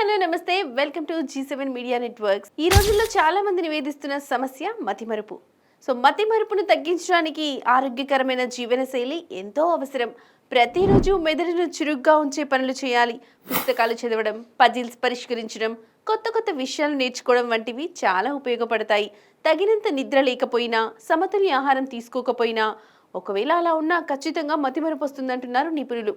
Hello నమస్తే, welcome to G7 media networks. ఈ రోజుల్లో చాలా మంది నివేదిస్తున్న సమస్య మతిమరుపు. మతిమరుపును తగ్గించడానికి ఆరోగ్యకరమైన జీవనశైలి ఎంతో అవసరం. ప్రతిరోజు మెదడును చురుగ్గా ఉంచే పనులు చేయాలి. పుస్తకాలు చదవడం, పజిల్స్ పరిష్కరించడం, కొత్త కొత్త విషయాలు నేర్చుకోవడం వంటివి చాలా ఉపయోగపడతాయి. తగినంత నిద్ర లేకపోయినా, సమతుల్య ఆహారం తీసుకోకపోయినా, ఒకవేళ అలా ఉన్నా ఖచ్చితంగా మతిమరుపు వస్తుందంటున్నారు నిపుణులు.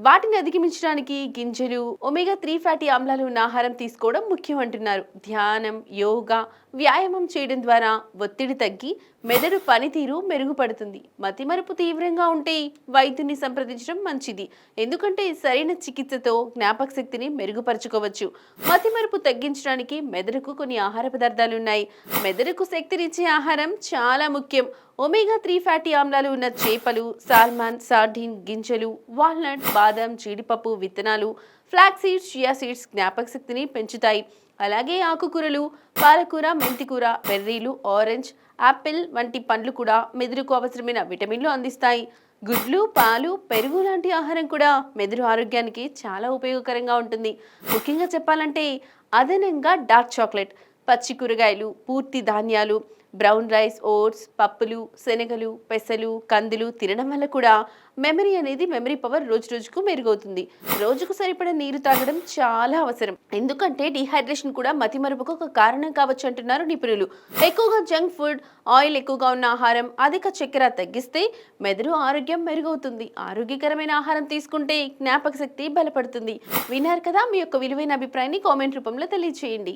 వాటిని అధిగమించడానికి గింజలు, ఒమేగా 3 ఫ్యాటీ ఆమ్లాలు ఉన్న ఆహారం తీసుకోవడం ముఖ్యం అంటున్నారు. ధ్యానం, యోగా, వ్యాయామం చేయడం ద్వారా ఒత్తిడి తగ్గి మెదడు పనితీరు మెరుగుపడుతుంది. మతిమరుపు తీవ్రంగా ఉంటే వైద్యుని సంప్రదించడం మంచిది, ఎందుకంటే సరైన చికిత్సతో జ్ఞాపక శక్తిని మెరుగుపరచుకోవచ్చు. మతిమరుపు తగ్గించడానికి మెదడుకు కొన్ని ఆహార పదార్థాలు ఉన్నాయి. మెదడుకు శక్తినిచ్చే ఆహారం చాలా ముఖ్యం. ఒమేగా 3 ఫ్యాటీ ఆమ్లాలు ఉన్న చేపలు, సాల్మన్, సార్డిన్, గింజలు, వాల్నట్, బాదం, జీడిపప్పు విత్తనాలు, ఫ్లాక్ సీడ్స్, చియా సీడ్స్ జ్ఞాపక శక్తిని పెంచుతాయి. అలాగే ఆకుకూరలు, పాలకూర, మెంతికూర, బెర్రీలు, ఆరెంజ్, యాపిల్ వంటి పండ్లు కూడా మెదడుకు అవసరమైన విటమిన్లు అందిస్తాయి. గుడ్లు, పాలు, పెరుగు లాంటి ఆహారం కూడా మెదడు ఆరోగ్యానికి చాలా ఉపయోగకరంగా ఉంటుంది. ముఖ్యంగా చెప్పాలంటే అదనంగా డార్క్ చాక్లెట్, పచ్చి కూరగాయలు, పూర్తి ధాన్యాలు, బ్రౌన్ రైస్, ఓట్స్, పప్పులు, శనగలు, పెసలు, కందులు తినడం వల్ల కూడా మెమరీ పవర్ రోజు రోజుకు మెరుగవుతుంది. రోజుకు సరిపడా నీరు తాగడం చాలా అవసరం, ఎందుకంటే డిహైడ్రేషన్ కూడా మతిమరుపుకు ఒక కారణం కావచ్చు అంటున్నారు నిపుణులు. ఎక్కువగా జంక్ ఫుడ్, ఆయిల్ ఎక్కువగా ఉన్న ఆహారం, అధిక చక్కెర తగ్గిస్తే మెదడు ఆరోగ్యం మెరుగవుతుంది. ఆరోగ్యకరమైన ఆహారం తీసుకుంటే జ్ఞాపక శక్తి బలపడుతుంది. విన్నారు కదా, మీ యొక్క విలువైన అభిప్రాయాన్ని కామెంట్ రూపంలో తెలియజేయండి.